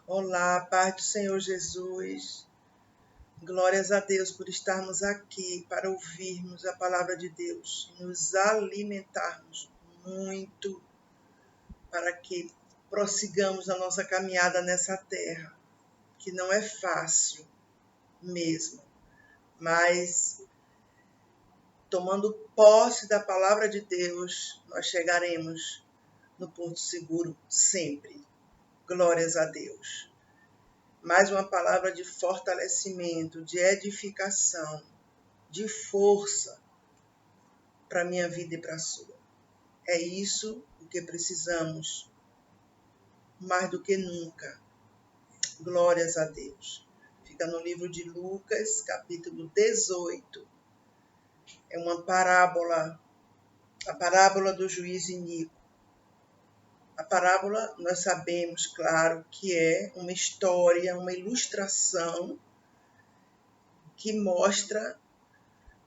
Olá, paz do Senhor Jesus. Glórias a Deus por estarmos aqui para ouvirmos a palavra de Deus e nos alimentarmos muito para que prossigamos a nossa caminhada nessa terra, que não é fácil mesmo, mas tomando posse da palavra de Deus, nós chegaremos no porto seguro sempre. Glórias a Deus. Mais uma palavra de fortalecimento, de edificação, de força para a minha vida e para a sua. É isso o que precisamos, mais do que nunca. Glórias a Deus. Fica no livro de Lucas, capítulo 18. É uma parábola, a parábola do juiz iníquo. A parábola, nós sabemos, claro, que é uma história, uma ilustração que mostra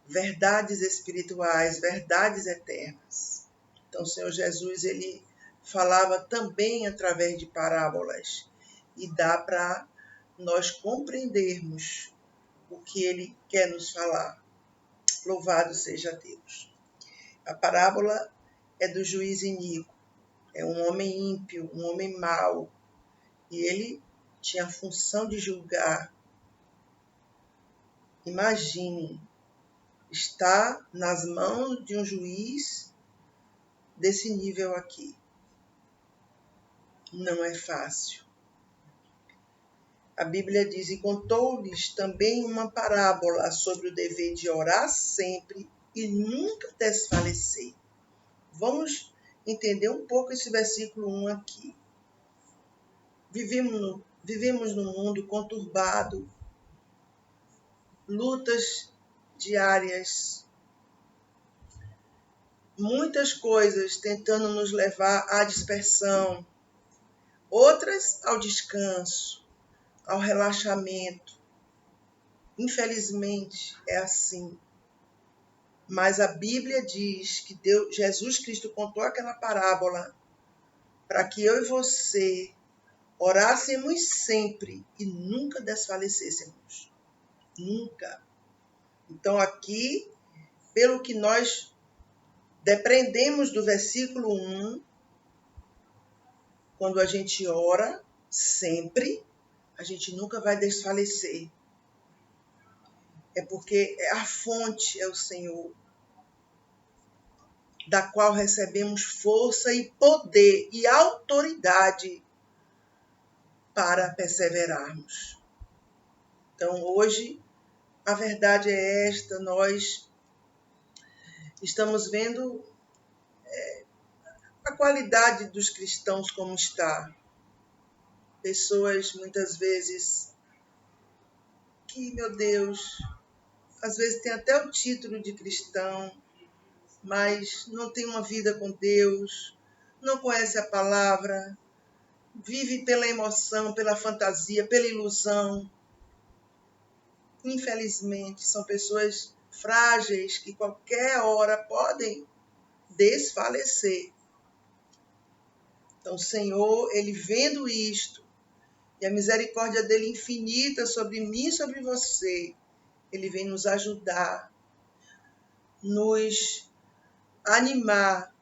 verdades espirituais, verdades eternas. Então, o Senhor Jesus, ele falava também através de parábolas e dá para nós compreendermos o que ele quer nos falar. Louvado seja Deus. A parábola é do juiz iníquo, é um homem ímpio, um homem mau, e ele tinha a função de julgar. Imagine, está nas mãos de um juiz desse nível aqui. Não é fácil. A Bíblia diz, e contou-lhes também uma parábola sobre o dever de orar sempre e nunca desfalecer. Vamos entender um pouco esse versículo 1 aqui. Vivemos num mundo conturbado, lutas diárias, muitas coisas tentando nos levar à dispersão, outras ao descanso, ao relaxamento. Infelizmente, é assim. Mas a Bíblia diz que Jesus Cristo contou aquela parábola para que eu e você orássemos sempre e nunca desfalecêssemos. Nunca. Então, aqui, pelo que nós depreendemos do versículo 1, quando a gente ora sempre, a gente nunca vai desfalecer. É porque a fonte é o Senhor, da qual recebemos força e poder e autoridade para perseverarmos. Então, hoje, a verdade é esta, nós estamos vendo a qualidade dos cristãos como está. Pessoas, muitas vezes, que, meu Deus, às vezes tem até o título de cristão, mas não tem uma vida com Deus, não conhece a palavra, vive pela emoção, pela fantasia, pela ilusão. Infelizmente, são pessoas frágeis que qualquer hora podem desfalecer. Então, o Senhor, ele vendo isto, e a misericórdia dele infinita sobre mim e sobre você, ele vem nos ajudar, nos animar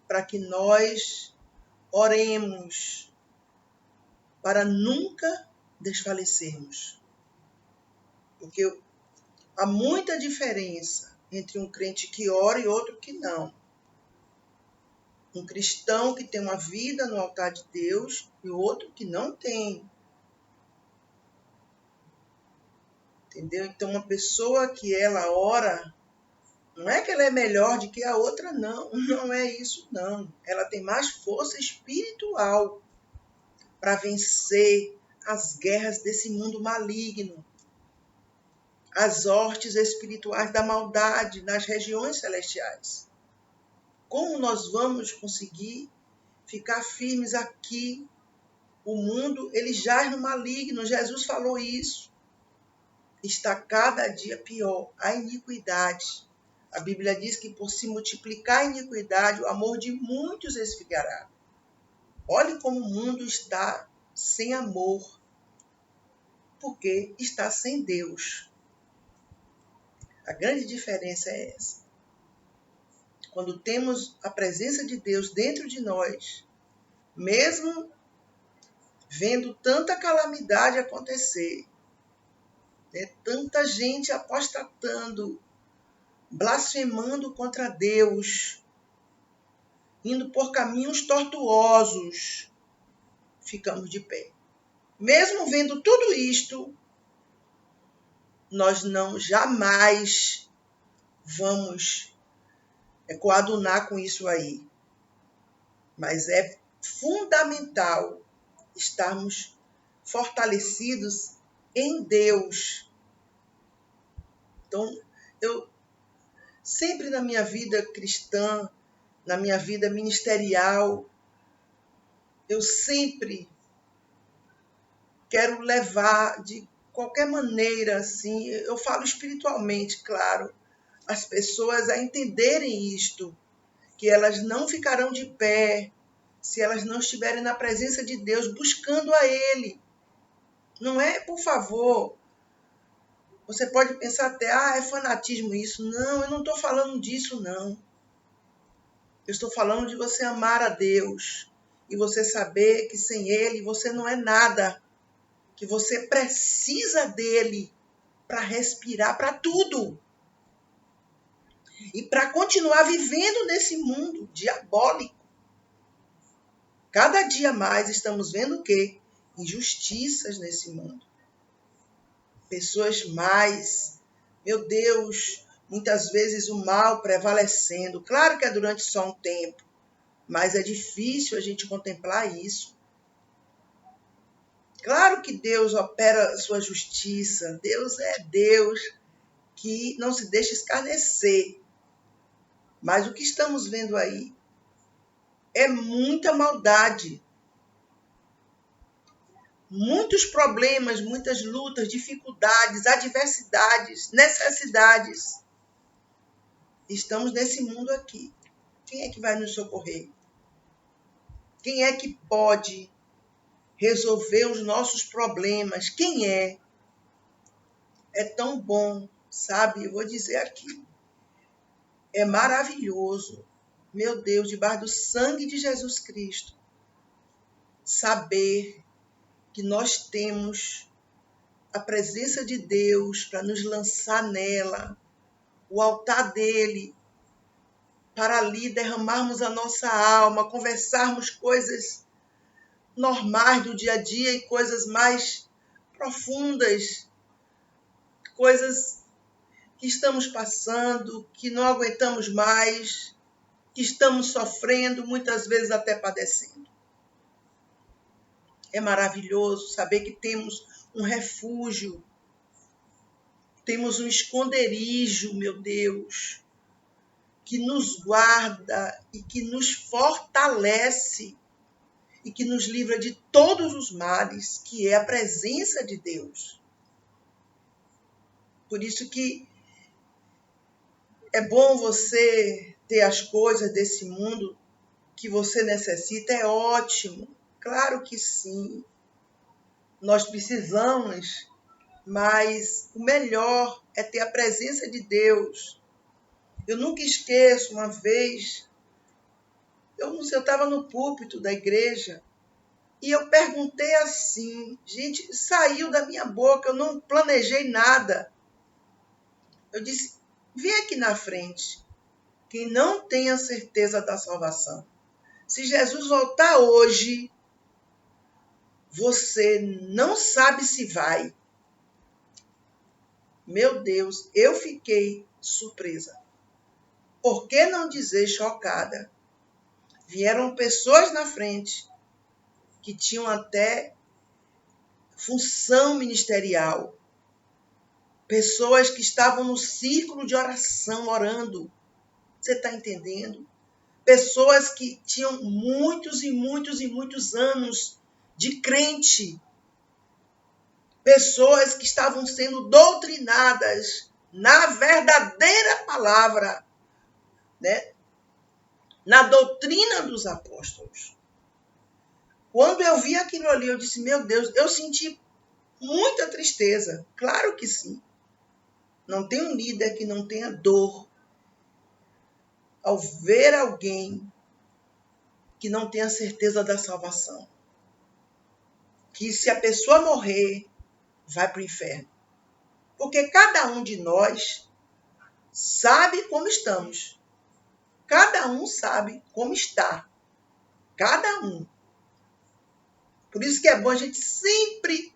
para que nós oremos para nunca desfalecermos. Porque há muita diferença entre um crente que ora e outro que não. Um cristão que tem uma vida no altar de Deus e outro que não tem. Entendeu? Então, uma pessoa que ela ora, não é que ela é melhor do que a outra, não. Não é isso, não. Ela tem mais força espiritual para vencer as guerras desse mundo maligno, as hortes espirituais da maldade nas regiões celestiais. Como nós vamos conseguir ficar firmes aqui? O mundo, ele jaz no maligno. Jesus falou isso. Está cada dia pior a iniquidade. A Bíblia diz que por se multiplicar a iniquidade, o amor de muitos esfriará. Olhe como o mundo está sem amor, porque está sem Deus. A grande diferença é essa. Quando temos a presença de Deus dentro de nós, mesmo vendo tanta calamidade acontecer, né, tanta gente apostatando, blasfemando contra Deus, indo por caminhos tortuosos, ficamos de pé. Mesmo vendo tudo isto, nós não jamais vamos coadunar com isso aí. Mas é fundamental estarmos fortalecidos em Deus. Então, eu sempre na minha vida cristã, na minha vida ministerial, eu sempre quero levar de qualquer maneira, assim, eu falo espiritualmente, claro, as pessoas a entenderem isto, que elas não ficarão de pé se elas não estiverem na presença de Deus, buscando a Ele. Não é, por favor, você pode pensar até, é fanatismo isso. Não, eu não estou falando disso, não. Eu estou falando de você amar a Deus e você saber que sem Ele você não é nada, que você precisa dele para respirar, para tudo. E para continuar vivendo nesse mundo diabólico. Cada dia mais estamos vendo o quê? Injustiças nesse mundo. Pessoas mais, meu Deus, muitas vezes o mal prevalecendo. Claro que é durante só um tempo, mas é difícil a gente contemplar isso. Claro que Deus opera a sua justiça. Deus é Deus que não se deixa escarnecer. Mas o que estamos vendo aí é muita maldade. Muitos problemas, muitas lutas, dificuldades, adversidades, necessidades. Estamos nesse mundo aqui. Quem é que vai nos socorrer? Quem é que pode resolver os nossos problemas? Quem é? É tão bom, sabe? Eu vou dizer aqui. É maravilhoso, meu Deus, debaixo do sangue de Jesus Cristo, saber que nós temos a presença de Deus para nos lançar nela, o altar dele, para ali derramarmos a nossa alma, conversarmos coisas normais do dia a dia e coisas mais profundas, coisas que estamos passando, que não aguentamos mais, que estamos sofrendo, muitas vezes até padecendo. É maravilhoso saber que temos um refúgio, temos um esconderijo, meu Deus, que nos guarda e que nos fortalece e que nos livra de todos os males, que é a presença de Deus. Por isso que é bom você ter as coisas desse mundo que você necessita, é ótimo. Claro que sim. Nós precisamos, mas o melhor é ter a presença de Deus. Eu nunca esqueço uma vez, eu estava no púlpito da igreja e eu perguntei assim, gente, saiu da minha boca, eu não planejei nada. Eu disse, vem aqui na frente, quem não tem a certeza da salvação. Se Jesus voltar hoje, você não sabe se vai. Meu Deus, eu fiquei surpresa. Por que não dizer chocada? Vieram pessoas na frente que tinham até função ministerial. Pessoas que estavam no círculo de oração, orando. Você está entendendo? Pessoas que tinham muitos e muitos e muitos anos de crente. Pessoas que estavam sendo doutrinadas na verdadeira palavra, né? Na doutrina dos apóstolos. Quando eu vi aquilo ali, eu disse, meu Deus, eu senti muita tristeza. Claro que sim. Não tem um líder que não tenha dor ao ver alguém que não tenha certeza da salvação. Que se a pessoa morrer, vai para o inferno. Porque cada um de nós sabe como estamos. Cada um sabe como está. Cada um. Por isso que é bom a gente sempre...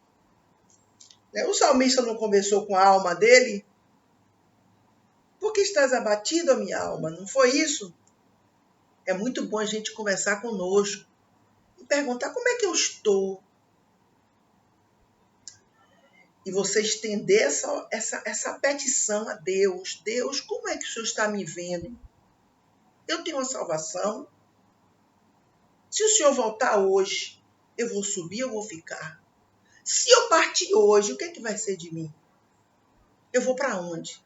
Né? O salmista não conversou com a alma dele? Por que estás abatido, a minha alma? Não foi isso? É muito bom a gente conversar conosco e perguntar como é que eu estou. E você estender essa petição a Deus. Deus, como é que o Senhor está me vendo? Eu tenho uma salvação? Se o Senhor voltar hoje, eu vou subir ou vou ficar? Se eu partir hoje, o que é que vai ser de mim? Eu vou para onde?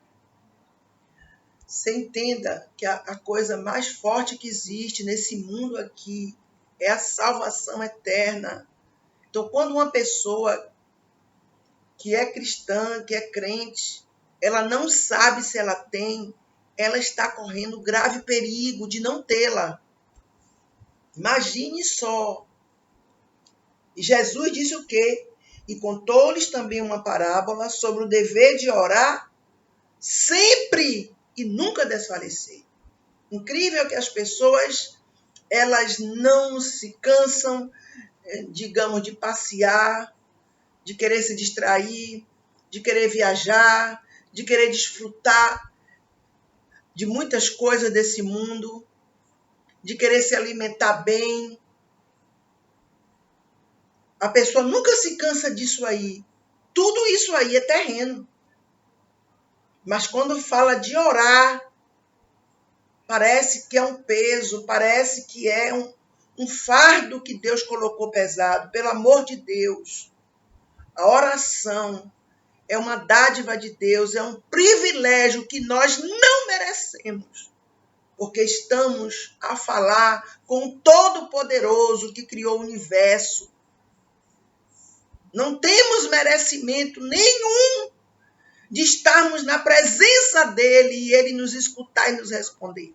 Você entenda que a coisa mais forte que existe nesse mundo aqui é a salvação eterna. Então, quando uma pessoa que é cristã, que é crente, ela não sabe se ela tem, ela está correndo grave perigo de não tê-la. Imagine só. E Jesus disse o quê? E contou-lhes também uma parábola sobre o dever de orar sempre e nunca desfalecer. Incrível que as pessoas, elas não se cansam, digamos, de passear, de querer se distrair, de querer viajar, de querer desfrutar de muitas coisas desse mundo, de querer se alimentar bem. A pessoa nunca se cansa disso aí. Tudo isso aí é terreno. Mas quando fala de orar, parece que é um peso, parece que é um fardo que Deus colocou pesado. Pelo amor de Deus, a oração é uma dádiva de Deus, é um privilégio que nós não merecemos, porque estamos a falar com o Todo-Poderoso que criou o universo. Não temos merecimento nenhum de estarmos na presença dele e ele nos escutar e nos responder.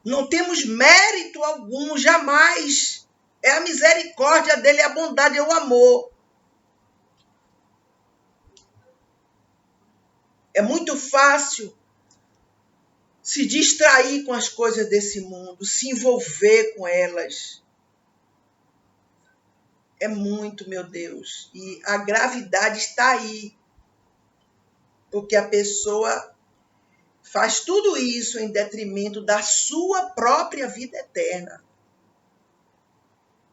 Não temos mérito algum, jamais. É a misericórdia dele, a bondade, é o amor. É muito fácil se distrair com as coisas desse mundo, se envolver com elas. É muito, meu Deus. E a gravidade está aí. Porque a pessoa faz tudo isso em detrimento da sua própria vida eterna.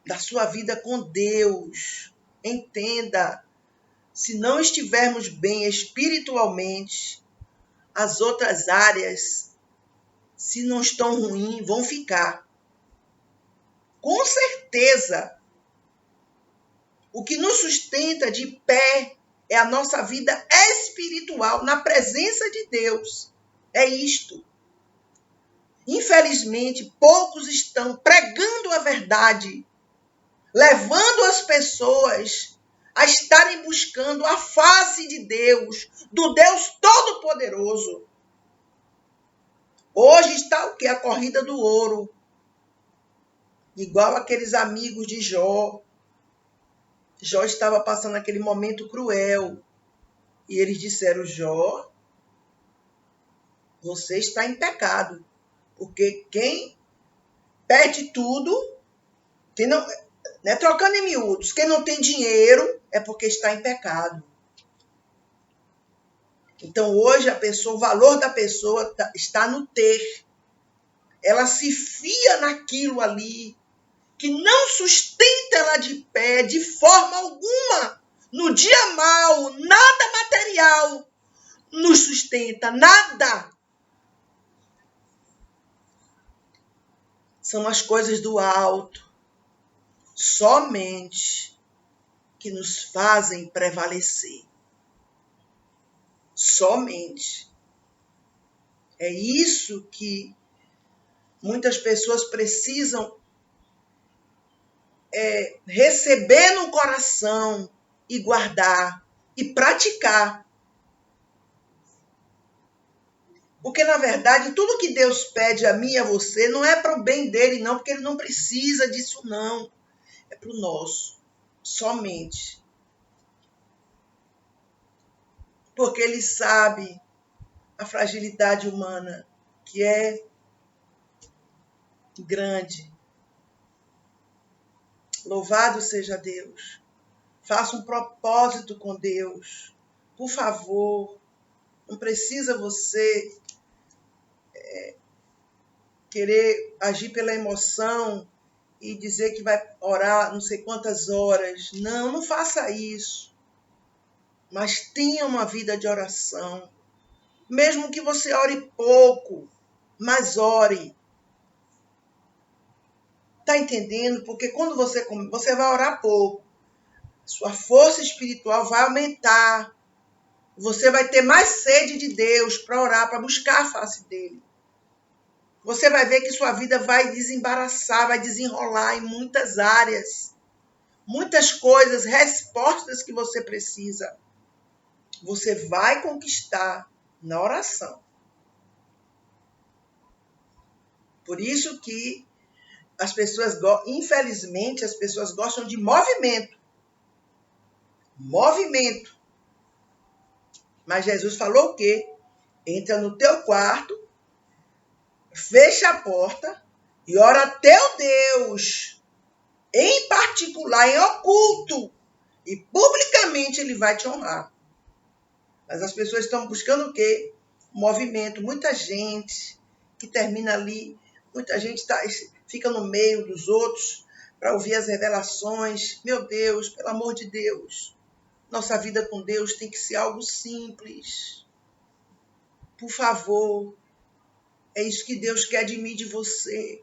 Da sua vida com Deus. Entenda, se não estivermos bem espiritualmente, as outras áreas, se não estão ruins, vão ficar. Com certeza. O que nos sustenta de pé é a nossa vida espiritual, na presença de Deus. É isto. Infelizmente, poucos estão pregando a verdade, levando as pessoas a estarem buscando a face de Deus, do Deus Todo-Poderoso. Hoje está o quê? A corrida do ouro. Igual aqueles amigos de Jó. Jó estava passando aquele momento cruel. E eles disseram, Jó, você está em pecado. Porque quem perde tudo, quem não, né, trocando em miúdos, quem não tem dinheiro é porque está em pecado. Então hoje o valor da pessoa está no ter. Ela se fia naquilo ali, que não sustenta ela de pé de forma alguma. No dia mau, nada material nos sustenta, nada. São as coisas do alto, somente, que nos fazem prevalecer. Somente. É isso que muitas pessoas precisam receber no coração e guardar e praticar. Porque, na verdade, tudo que Deus pede a mim e a você não é para o bem dele, não, porque ele não precisa disso, não. É para o nosso, somente. Porque ele sabe a fragilidade humana, que é grande. Louvado seja Deus. Faça um propósito com Deus. Por favor, não precisa você querer agir pela emoção e dizer que vai orar não sei quantas horas. Não, não faça isso. Mas tenha uma vida de oração. Mesmo que você ore pouco, mas ore. Está entendendo? Porque quando você vai orar pouco, sua força espiritual vai aumentar. Você vai ter mais sede de Deus para orar, para buscar a face dele. Você vai ver que sua vida vai desembaraçar, vai desenrolar em muitas áreas. Muitas coisas, respostas que você precisa. Você vai conquistar na oração. Por isso que as pessoas, infelizmente, as pessoas gostam de movimento. Movimento. Mas Jesus falou o quê? Entra no teu quarto, fecha a porta e ora a teu Deus, em particular, em oculto, e publicamente ele vai te honrar. Mas as pessoas estão buscando o quê? Movimento. Muita gente que termina ali, muita gente fica no meio dos outros para ouvir as revelações. Meu Deus, pelo amor de Deus, nossa vida com Deus tem que ser algo simples. Por favor, é isso que Deus quer de mim e de você.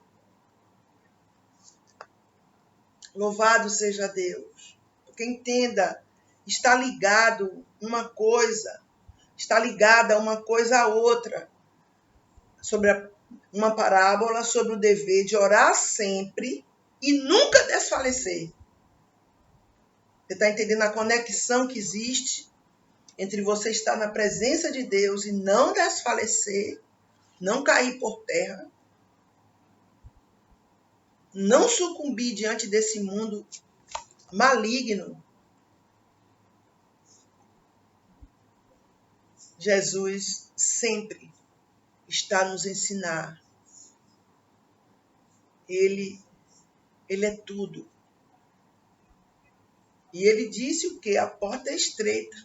Louvado seja Deus. Porque entenda, está ligado uma coisa, está ligada uma coisa à outra. Sobre uma parábola sobre o dever de orar sempre e nunca desfalecer. Você está entendendo a conexão que existe entre você estar na presença de Deus e não desfalecer, não cair por terra, não sucumbir diante desse mundo maligno. Jesus sempre está a nos ensinar. Ele é tudo. E ele disse o quê? A porta é estreita.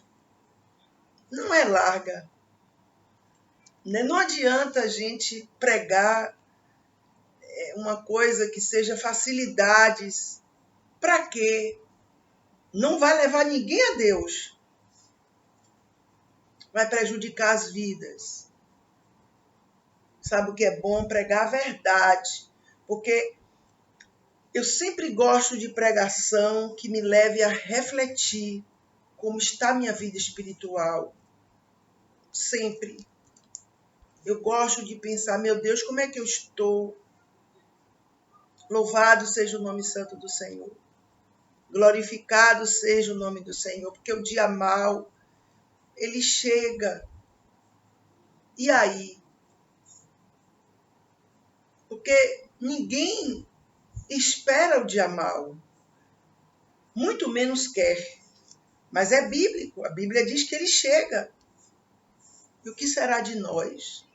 Não é larga. Não adianta a gente pregar uma coisa que seja facilidades. Para quê? Não vai levar ninguém a Deus. Vai prejudicar as vidas. Sabe o que é bom? Pregar a verdade. Porque eu sempre gosto de pregação que me leve a refletir como está a minha vida espiritual. Sempre. Eu gosto de pensar, meu Deus, como é que eu estou? Louvado seja o nome santo do Senhor. Glorificado seja o nome do Senhor, porque o dia mau, ele chega. E aí? Porque ninguém espera o dia mau. Muito menos quer. Mas é bíblico. A Bíblia diz que ele chega. E o que será de nós?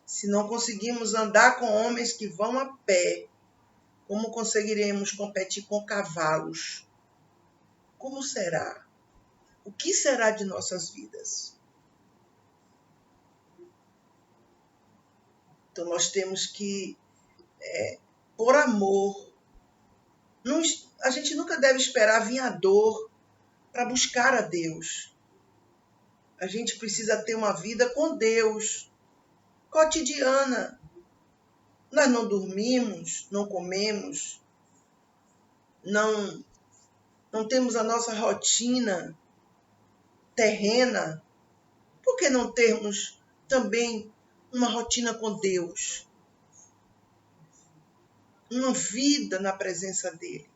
Se não conseguimos andar com homens que vão a pé, como conseguiremos competir com cavalos? Como será? O que será de nossas vidas? Então nós temos que, por amor, a gente nunca deve esperar vir a dor para buscar a Deus. A gente precisa ter uma vida com Deus, cotidiana. Nós não dormimos, não comemos, não temos a nossa rotina terrena. Por que não termos também uma rotina com Deus? uma vida na presença dele.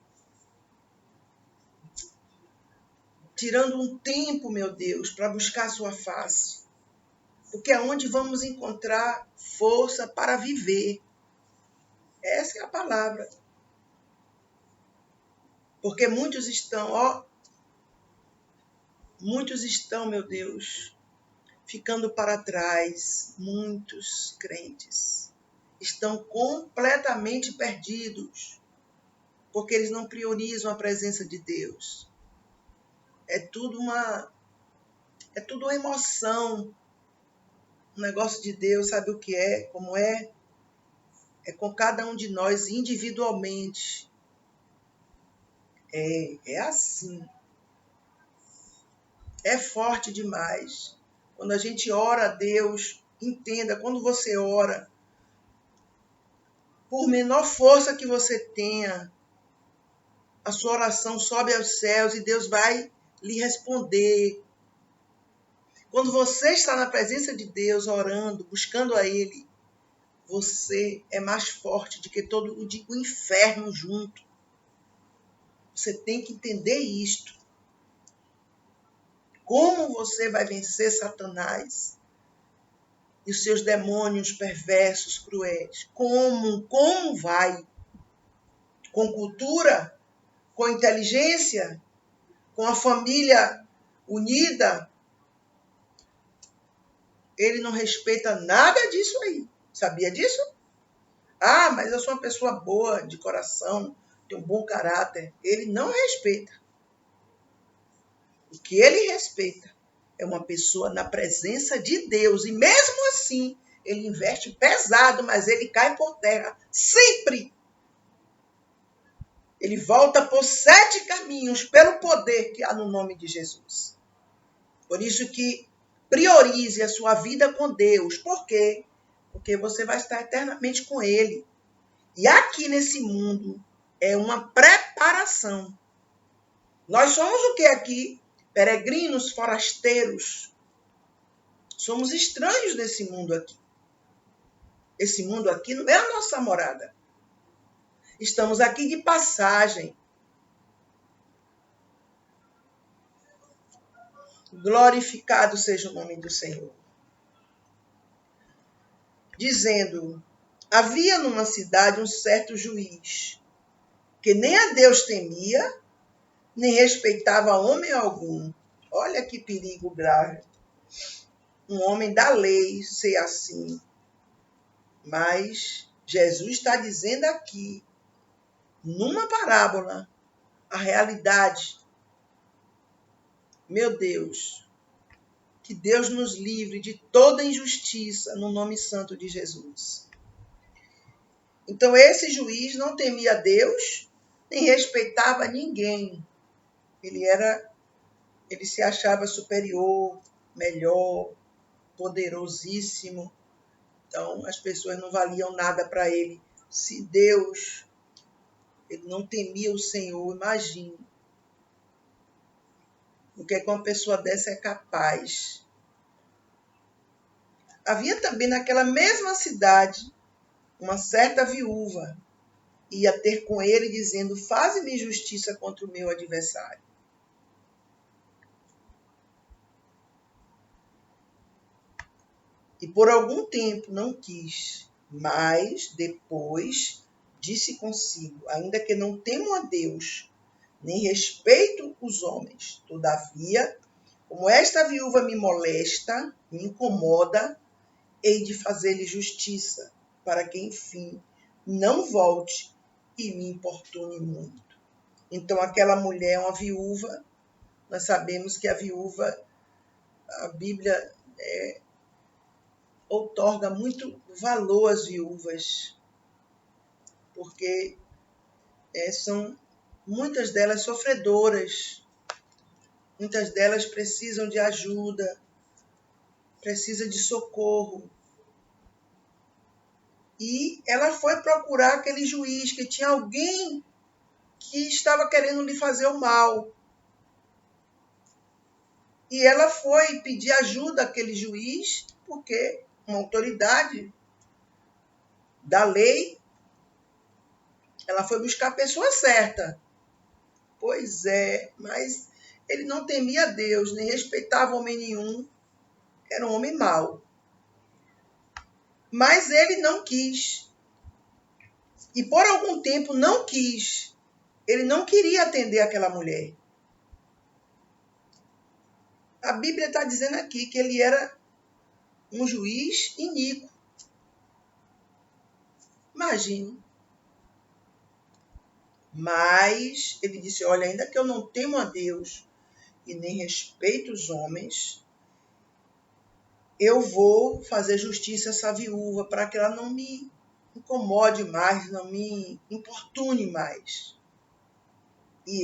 Tirando um tempo, meu Deus, para buscar a sua face. Porque é onde vamos encontrar força para viver. Essa é a palavra. Porque muitos estão, meu Deus, ficando para trás. Muitos crentes estão completamente perdidos, porque eles não priorizam a presença de Deus. É tudo uma emoção. O negócio de Deus, sabe o que é? Como é? É com cada um de nós individualmente. É assim. É forte demais. Quando a gente ora a Deus, entenda, quando você ora, por menor força que você tenha, a sua oração sobe aos céus e Deus vai lhe responder. Quando você está na presença de Deus, orando, buscando a Ele, você é mais forte do que todo o inferno junto. Você tem que entender isto. Como você vai vencer Satanás e os seus demônios perversos, cruéis? Como vai? Com cultura? Com inteligência? Com a família unida? Ele não respeita nada disso aí. Sabia disso? Ah, mas eu sou uma pessoa boa de coração, tenho um bom caráter. Ele não respeita. O que ele respeita é uma pessoa na presença de Deus. E mesmo assim, ele investe pesado, mas ele cai por terra. Sempre. Ele volta por 7 caminhos pelo poder que há no nome de Jesus. Por isso que priorize a sua vida com Deus. Por quê? Porque você vai estar eternamente com Ele. E aqui nesse mundo é uma preparação. Nós somos o que aqui? Peregrinos, forasteiros. Somos estranhos nesse mundo aqui. Esse mundo aqui não é a nossa morada. Estamos aqui de passagem. Glorificado seja o nome do Senhor. Dizendo, havia numa cidade um certo juiz, que nem a Deus temia, nem respeitava homem algum. Olha que perigo grave. Um homem da lei ser assim. Mas Jesus está dizendo aqui, numa parábola, a realidade. Meu Deus, que Deus nos livre de toda injustiça no nome santo de Jesus. Então esse juiz não temia Deus, nem respeitava ninguém. Ele se achava superior, melhor, poderosíssimo. Então as pessoas não valiam nada para ele. Se Deus, ele não temia o Senhor, imagine o que é que uma pessoa dessa é capaz. Havia também naquela mesma cidade uma certa viúva, ia ter com ele dizendo, faze-me justiça contra o meu adversário. E por algum tempo não quis, mas depois disse consigo, ainda que não temo a Deus, nem respeito os homens, todavia, como esta viúva me molesta, me incomoda, hei de fazer-lhe justiça, para que, enfim, não volte e me importune muito. Então, aquela mulher é uma viúva. Nós sabemos que a viúva, a Bíblia outorga muito valor às viúvas, porque são muitas delas sofredoras, muitas delas precisam de ajuda, precisam de socorro. E ela foi procurar aquele juiz, que tinha alguém que estava querendo lhe fazer o mal. E ela foi pedir ajuda àquele juiz, porque uma autoridade da lei Ela foi buscar a pessoa certa. Pois é, mas ele não temia Deus, nem respeitava homem nenhum. Era um homem mau. Mas ele não quis. E por algum tempo não quis. Ele não queria atender aquela mulher. A Bíblia está dizendo aqui que ele era um juiz iníquo. Imagine. Mas ele disse, olha, ainda que eu não temo a Deus e nem respeito os homens, eu vou fazer justiça a essa viúva para que ela não me incomode mais, não me importune mais. E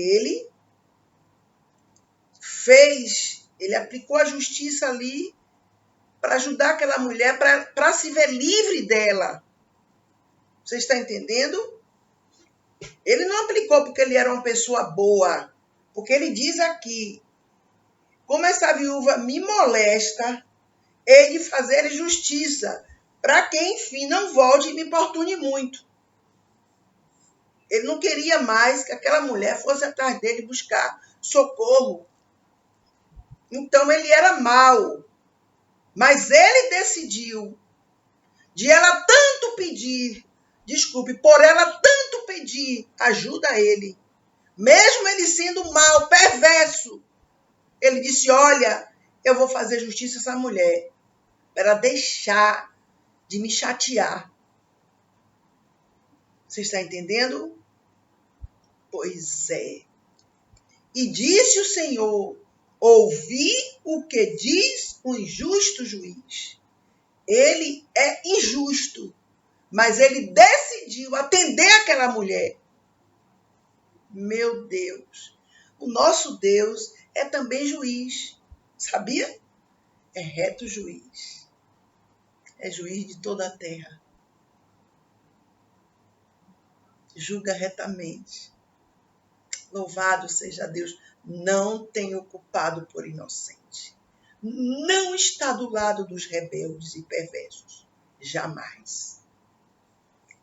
ele aplicou a justiça ali para ajudar aquela mulher, para se ver livre dela. Você está entendendo? Ele não aplicou porque ele era uma pessoa boa, porque ele diz aqui, como essa viúva me molesta, hei de fazer justiça, para que, enfim, não volte e me importune muito. Ele não queria mais que aquela mulher fosse atrás dele buscar socorro. Então, ele era mau. Mas ele decidiu, de ela tanto pedir, por ela tanto pedir ajuda a ele, mesmo ele sendo mau, perverso, ele disse, olha, eu vou fazer justiça a essa mulher, para ela deixar de me chatear. Você está entendendo? Pois é. E disse o Senhor, ouvi o que diz o injusto juiz. Ele é injusto, mas ele decidiu atender aquela mulher. Meu Deus, o nosso Deus é também juiz, sabia? É reto juiz, é juiz de toda a terra. Julga retamente. Louvado seja Deus, não tem o culpado por inocente. Não está do lado dos rebeldes e perversos. Jamais.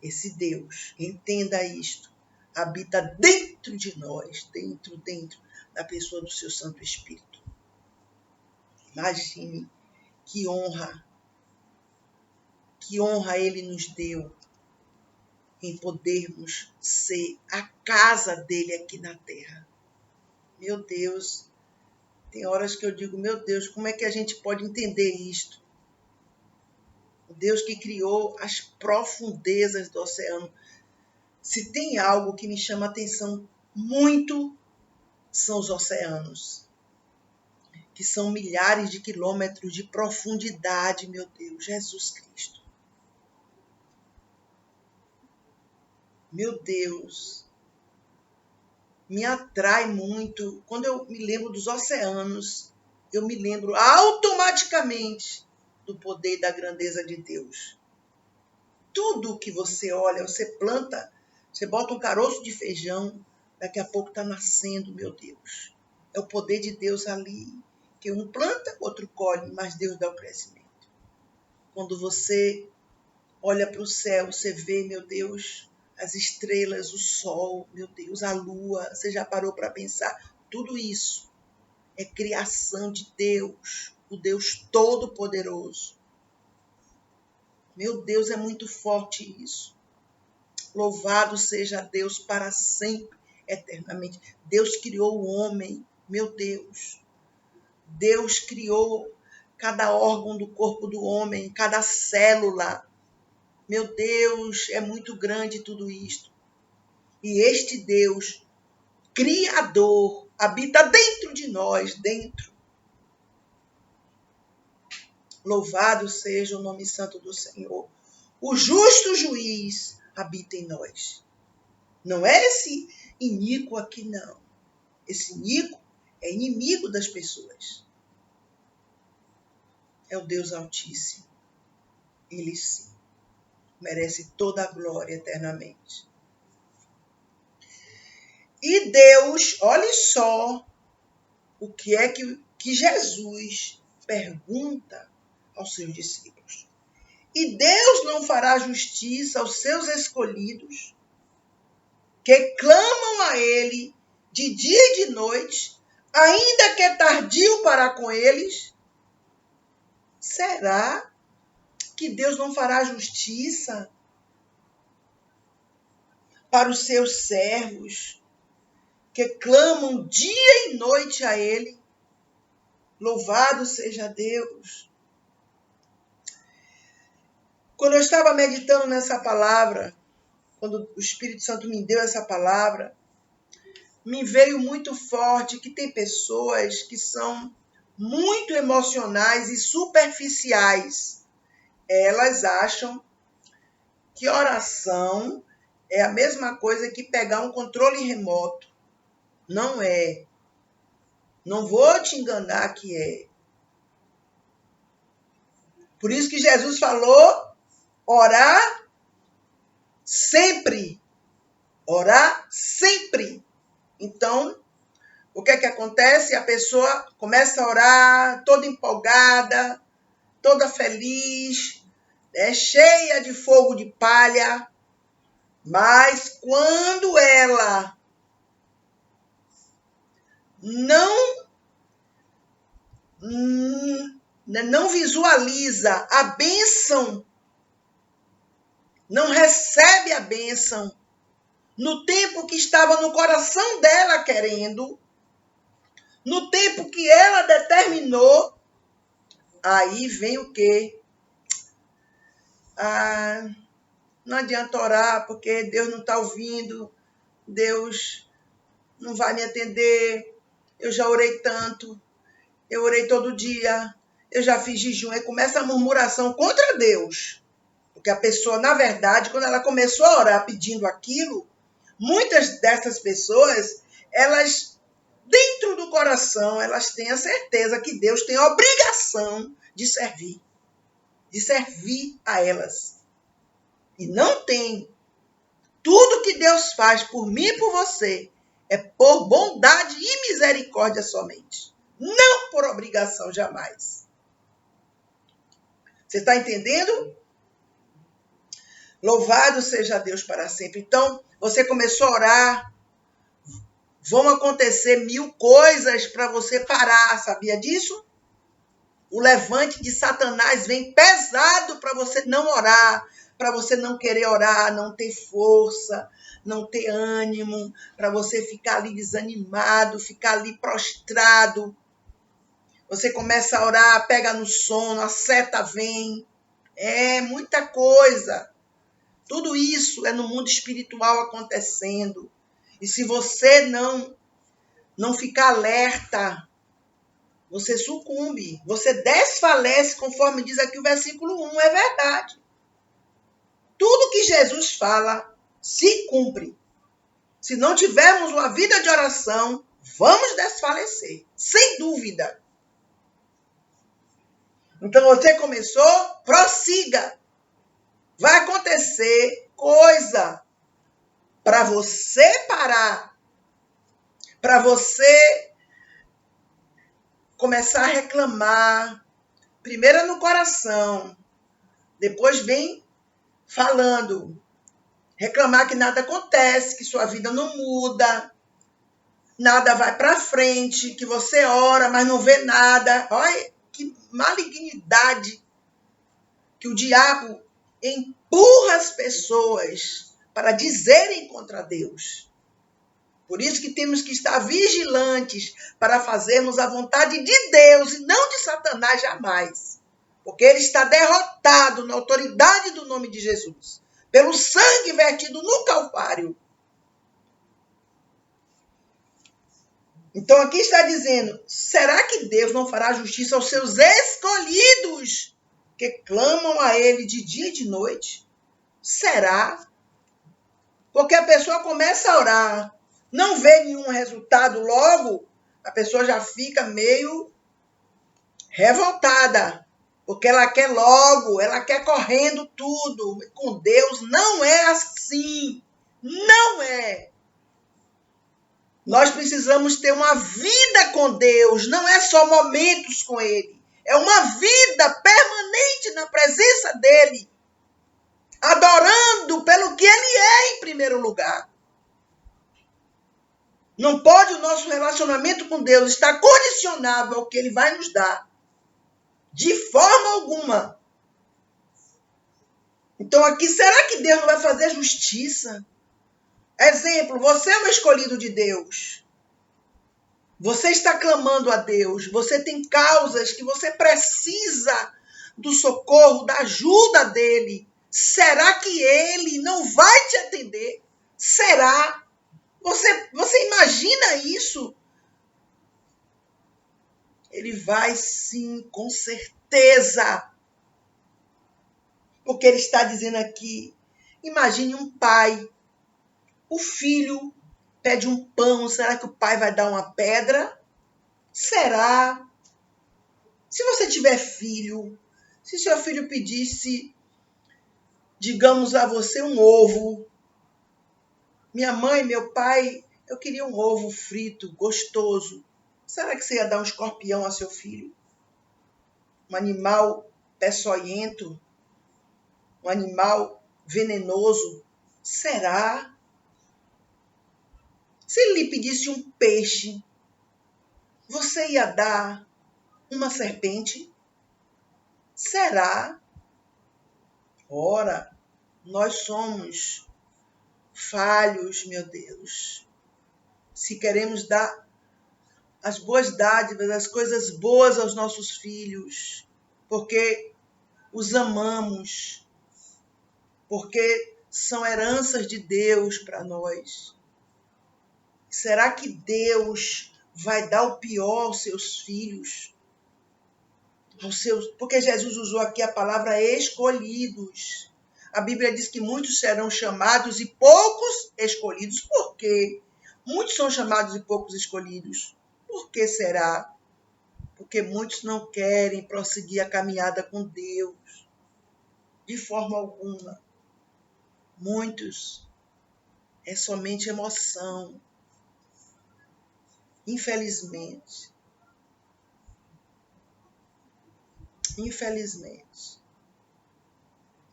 Esse Deus, entenda isto, habita dentro de nós, dentro da pessoa do seu Santo Espírito. Imagine que honra Ele nos deu em podermos ser a casa dele aqui na terra. Meu Deus, tem horas que eu digo, meu Deus, como é que a gente pode entender isto? O Deus que criou as profundezas do oceano. Se tem algo que me chama a atenção muito, são os oceanos, que são milhares de quilômetros de profundidade, meu Deus, Jesus Cristo. Meu Deus, me atrai muito. Quando eu me lembro dos oceanos, eu me lembro automaticamente do poder e da grandeza de Deus. Tudo que você olha, você planta, você bota um caroço de feijão, daqui a pouco está nascendo, meu Deus. É o poder de Deus ali, que um planta, outro colhe, mas Deus dá o crescimento. Quando você olha para o céu, você vê, meu Deus, as estrelas, o sol, meu Deus, a lua. Você já parou para pensar? Tudo isso é criação de Deus, o Deus Todo-Poderoso. Meu Deus, é muito forte isso. Louvado seja Deus para sempre, eternamente. Deus criou o homem, meu Deus. Deus criou cada órgão do corpo do homem, cada célula. Meu Deus, é muito grande tudo isto. E este Deus, Criador, habita dentro de nós, dentro. Louvado seja o nome santo do Senhor. O justo juiz habita em nós. Não é esse iníquo aqui, não. Esse iníquo é inimigo das pessoas. É o Deus Altíssimo. Ele sim merece toda a glória eternamente. E Deus, olhe só o que é que Jesus pergunta aos seus discípulos. E Deus não fará justiça aos seus escolhidos, que clamam a ele de dia e de noite, ainda que é tardio para com eles? Será que Deus não fará justiça para os seus servos, que clamam dia e noite a ele? Louvado seja Deus. Quando eu estava meditando nessa palavra, quando o Espírito Santo me deu essa palavra, me veio muito forte que tem pessoas que são muito emocionais e superficiais. Elas acham que oração é a mesma coisa que pegar um controle remoto. Não é. Não vou te enganar que é. Por isso que Jesus falou, orar sempre. Orar sempre. Então, o que é que acontece? A pessoa começa a orar toda empolgada, toda feliz, cheia de fogo de palha, mas quando ela não visualiza a bênção, não recebe a bênção no tempo que estava no coração dela querendo, no tempo que ela determinou, aí vem o quê? Não adianta orar porque Deus não está ouvindo, Deus não vai me atender, eu já orei tanto, eu orei todo dia, eu já fiz jejum. Aí começa a murmuração contra Deus. Porque a pessoa, na verdade, quando ela começou a orar pedindo aquilo, muitas dessas pessoas, elas, dentro do coração, elas têm a certeza que Deus tem a obrigação de servir a elas. E não tem. Tudo que Deus faz por mim e por você é por bondade e misericórdia somente. Não por obrigação, jamais. Você está entendendo? Louvado seja Deus para sempre. Então, você começou a orar, vão acontecer 1000 coisas para você parar, sabia disso? O levante de Satanás vem pesado para você não orar, para você não querer orar, não ter força, não ter ânimo, para você ficar ali desanimado, ficar ali prostrado. Você começa a orar, pega no sono, a seta vem. É muita coisa. Tudo isso é no mundo espiritual acontecendo. E se você não ficar alerta, você sucumbe, você desfalece, conforme diz aqui o versículo 1, é verdade. Tudo que Jesus fala se cumpre. Se não tivermos uma vida de oração, vamos desfalecer, sem dúvida. Então você começou, prossiga. Vai acontecer coisa para você parar, para você começar a reclamar, primeiro no coração, depois vem falando, reclamar que nada acontece, que sua vida não muda, nada vai para frente, que você ora, mas não vê nada. Olha que malignidade que o diabo empurra as pessoas para dizerem contra Deus. Por isso que temos que estar vigilantes para fazermos a vontade de Deus e não de Satanás jamais. Porque ele está derrotado na autoridade do nome de Jesus, pelo sangue vertido no Calvário. Então aqui está dizendo, será que Deus não fará justiça aos seus escolhidos, que clamam a ele de dia e de noite? Será? Porque a pessoa começa a orar, não vê nenhum resultado logo, a pessoa já fica meio revoltada, porque ela quer logo, ela quer correndo tudo. Com Deus não é assim, não é. Nós precisamos ter uma vida com Deus, não é só momentos com Ele. É uma vida permanente na presença dEle, adorando pelo que Ele é em primeiro lugar. Não pode o nosso relacionamento com Deus estar condicionado ao que Ele vai nos dar. De forma alguma. Então aqui, será que Deus não vai fazer justiça? Exemplo, você é um escolhido de Deus. Você está clamando a Deus. Você tem causas que você precisa do socorro, da ajuda dele. Será que ele não vai te atender? Será? Você imagina isso? Ele vai sim, com certeza. Porque ele está dizendo aqui, imagine um pai, o filho pede um pão, será que o pai vai dar uma pedra? Será? Se você tiver filho, se seu filho pedisse, digamos a você, um ovo, minha mãe, meu pai, eu queria um ovo frito, gostoso. Será que você ia dar um escorpião a seu filho? Um animal peçonhento? Um animal venenoso? Será? Se ele lhe pedisse um peixe, você ia dar uma serpente? Será? Ora, nós somos falhos, meu Deus. Se queremos dar as boas dádivas, as coisas boas aos nossos filhos, porque os amamos, porque são heranças de Deus para nós. Será que Deus vai dar o pior aos seus filhos? Porque Jesus usou aqui a palavra escolhidos. A Bíblia diz que muitos serão chamados e poucos escolhidos. Por quê? Muitos são chamados e poucos escolhidos. Por que será? Porque muitos não querem prosseguir a caminhada com Deus. De forma alguma. Muitos é somente emoção. Infelizmente.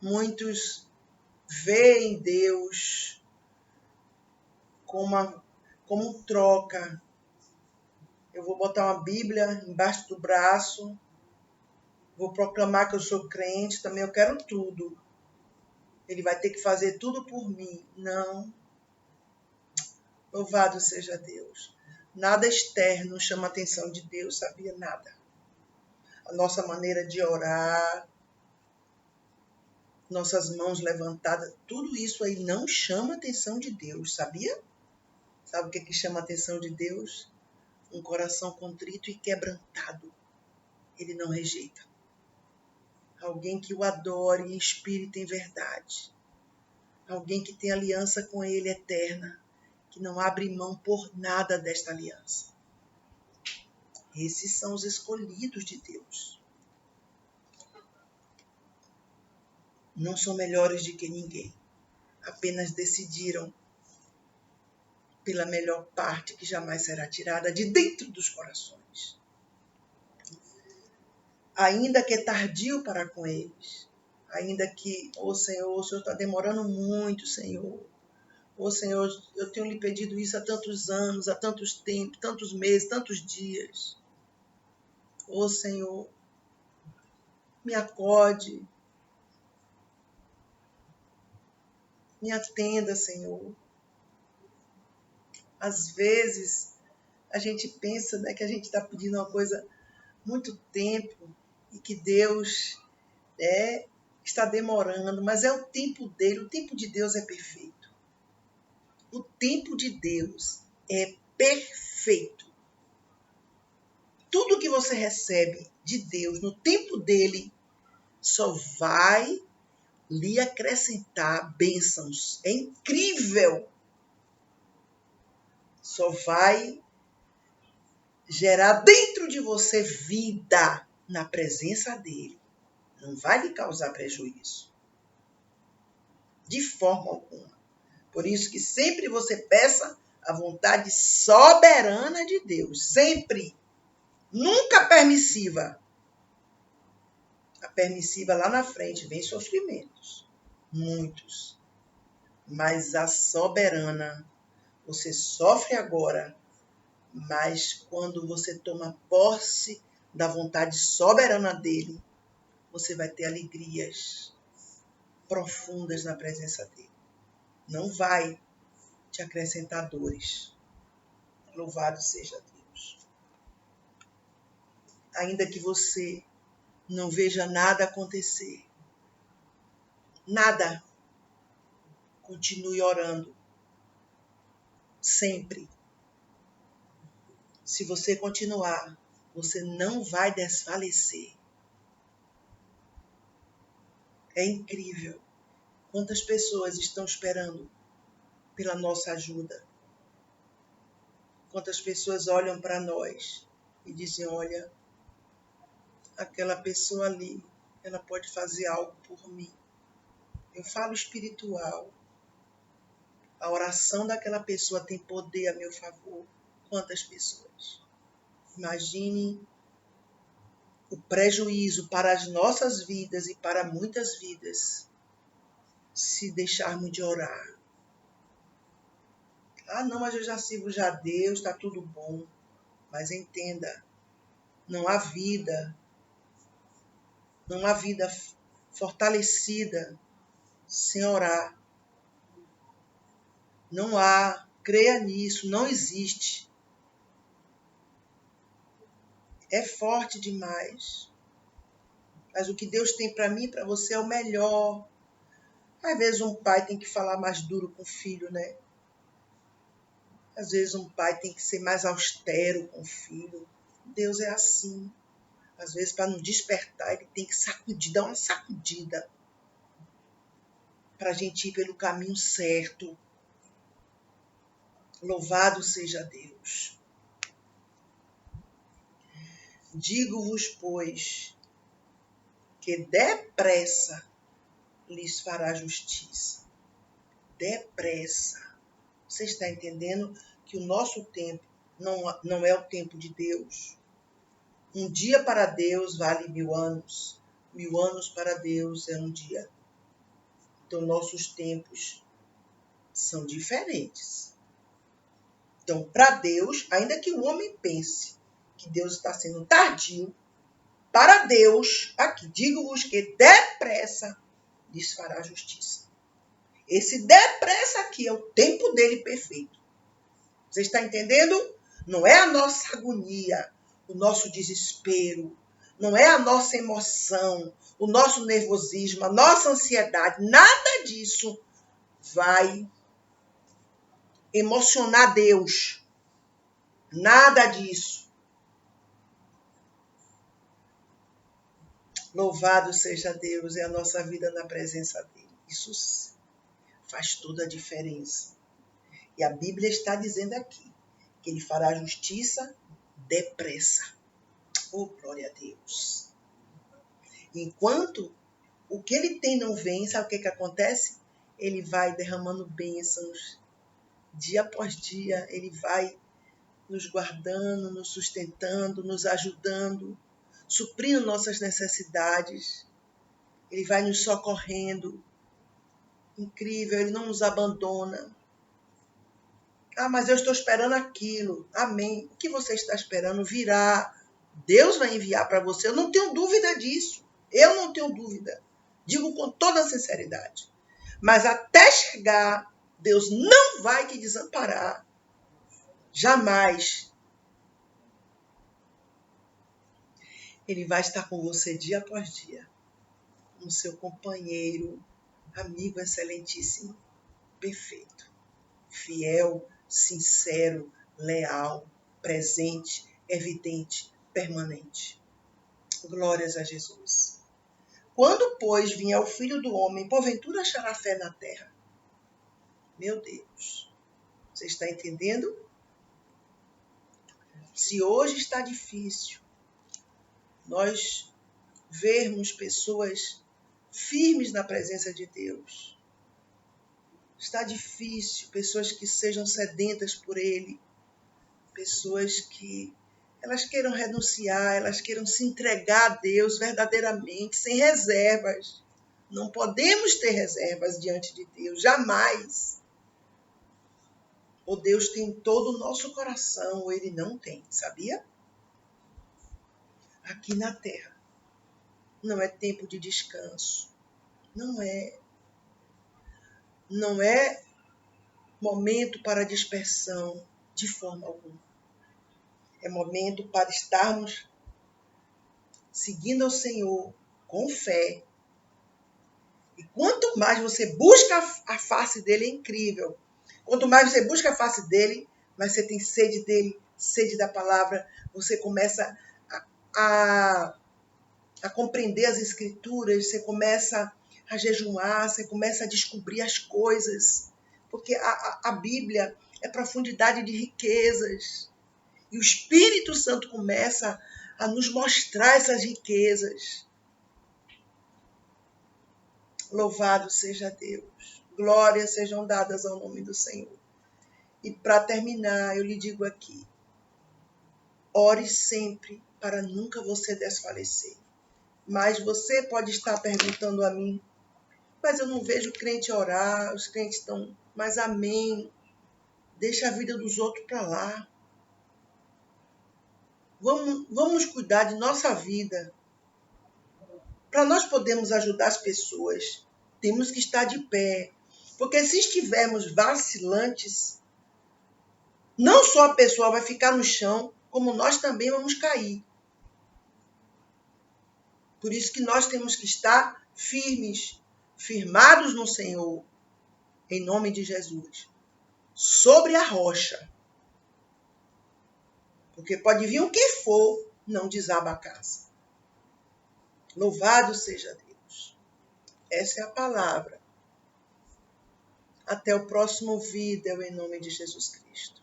Muitos veem Deus como troca. Eu vou botar uma Bíblia embaixo do braço, vou proclamar que eu sou crente, também eu quero tudo. Ele vai ter que fazer tudo por mim. Não. Louvado seja Deus. Nada externo chama a atenção de Deus, sabia? Nada. A nossa maneira de orar, nossas mãos levantadas, tudo isso aí não chama a atenção de Deus, sabia? Sabe o que chama a atenção de Deus? Um coração contrito e quebrantado. Ele não rejeita. Alguém que o adore em espírito e em verdade. Alguém que tem aliança com ele eterna, que não abre mão por nada desta aliança. Esses são os escolhidos de Deus. Não são melhores do que ninguém. Apenas decidiram pela melhor parte que jamais será tirada de dentro dos corações. Ainda que é tardio para com eles. Ainda que, Senhor, o Senhor está demorando muito, Senhor. Senhor, eu tenho lhe pedido isso há tantos anos, há tantos tempos, tantos meses, tantos dias. Senhor, me acode. Me atenda, Senhor. Às vezes, a gente pensa, né, que a gente está pedindo uma coisa há muito tempo e que Deus está demorando, mas é o tempo dele. O tempo de Deus é perfeito. O tempo de Deus é perfeito. Tudo que você recebe de Deus no tempo dele só vai lhe acrescentar bênçãos. É incrível. Só vai gerar dentro de você vida na presença dele. Não vai lhe causar prejuízo. De forma alguma. Por isso que sempre você peça a vontade soberana de Deus. Sempre. Nunca permissiva. A permissiva lá na frente vem sofrimentos. Muitos. Mas a soberana, Você sofre agora, mas quando você toma posse da vontade soberana dele, você vai ter alegrias profundas na presença dele. Não vai te acrescentar dores. Louvado seja Deus. Ainda que você não veja nada acontecer, nada, continue orando. Sempre. Se você continuar, você não vai desfalecer. É incrível quantas pessoas estão esperando pela nossa ajuda. Quantas pessoas olham para nós e dizem, olha, aquela pessoa ali, ela pode fazer algo por mim. Eu falo espiritual. A oração daquela pessoa tem poder a meu favor. Quantas pessoas? Imagine o prejuízo para as nossas vidas e para muitas vidas se deixarmos de orar. Ah, não, mas eu já sirvo já a Deus, está tudo bom. Mas entenda, não há vida fortalecida sem orar. Não há, creia nisso, não existe. É forte demais. Mas o que Deus tem para mim e para você é o melhor. Às vezes um pai tem que falar mais duro com o filho, né? Às vezes um pai tem que ser mais austero com o filho. Deus é assim. Às vezes, para nos despertar, ele tem que sacudir, dar uma sacudida para a gente ir pelo caminho certo. Louvado seja Deus. Digo-vos, pois, que depressa lhes fará justiça. Depressa. Você está entendendo que o nosso tempo não é o tempo de Deus? Um dia para Deus vale 1000 anos. 1000 anos para Deus é um dia. Então, nossos tempos são diferentes. Então, para Deus, ainda que o homem pense que Deus está sendo tardio, para Deus, aqui, digo-vos que depressa lhes fará justiça. Esse depressa aqui é o tempo dele perfeito. Você está entendendo? Não é a nossa agonia, o nosso desespero, não é a nossa emoção, o nosso nervosismo, a nossa ansiedade, nada disso vai emocionar Deus. Nada disso. Louvado seja Deus, é a nossa vida na presença dele. Isso faz toda a diferença. E a Bíblia está dizendo aqui que ele fará justiça depressa. Oh, glória a Deus. Enquanto o que ele tem não vem, sabe o que acontece? Ele vai derramando bênçãos. Dia após dia, ele vai nos guardando, nos sustentando, nos ajudando, suprindo nossas necessidades. Ele vai nos socorrendo. Incrível, ele não nos abandona. Ah, mas eu estou esperando aquilo. Amém. O que você está esperando virá. Deus vai enviar para você. Eu não tenho dúvida disso. Eu não tenho dúvida. Digo com toda a sinceridade. Mas até chegar, Deus não vai te desamparar. Jamais. Ele vai estar com você dia após dia. Como seu companheiro, amigo excelentíssimo, perfeito, fiel, sincero, leal, presente, evidente, permanente. Glórias a Jesus. Quando, pois, vier o Filho do Homem, porventura achará fé na terra? Meu Deus, você está entendendo? Se hoje está difícil nós vermos pessoas firmes na presença de Deus, está difícil, pessoas que sejam sedentas por Ele, pessoas que elas queiram renunciar, elas queiram se entregar a Deus verdadeiramente, sem reservas. Não podemos ter reservas diante de Deus, jamais. Ou Deus tem todo o nosso coração, ou Ele não tem, sabia? Aqui na terra não é tempo de descanso. Não é. Não é momento para dispersão de forma alguma. É momento para estarmos seguindo ao Senhor com fé. E quanto mais você busca a face dele, é incrível. Quanto mais você busca a face dele, mais você tem sede dele, sede da palavra. Você começa a compreender as escrituras, você começa a jejuar, você começa a descobrir as coisas. Porque a Bíblia é profundidade de riquezas. E o Espírito Santo começa a nos mostrar essas riquezas. Louvado seja Deus. Glórias sejam dadas ao nome do Senhor. E para terminar, eu lhe digo aqui, ore sempre para nunca você desfalecer. Mas você pode estar perguntando a mim, mas eu não vejo crente orar, os crentes estão, mas amém. Deixa a vida dos outros para lá. Vamos cuidar de nossa vida. Para nós podermos ajudar as pessoas, temos que estar de pé. Porque se estivermos vacilantes, não só a pessoa vai ficar no chão, como nós também vamos cair. Por isso que nós temos que estar firmes, firmados no Senhor, em nome de Jesus, sobre a rocha. Porque pode vir o que for, não desaba a casa. Louvado seja Deus. Essa é a palavra. Até o próximo vídeo, em nome de Jesus Cristo.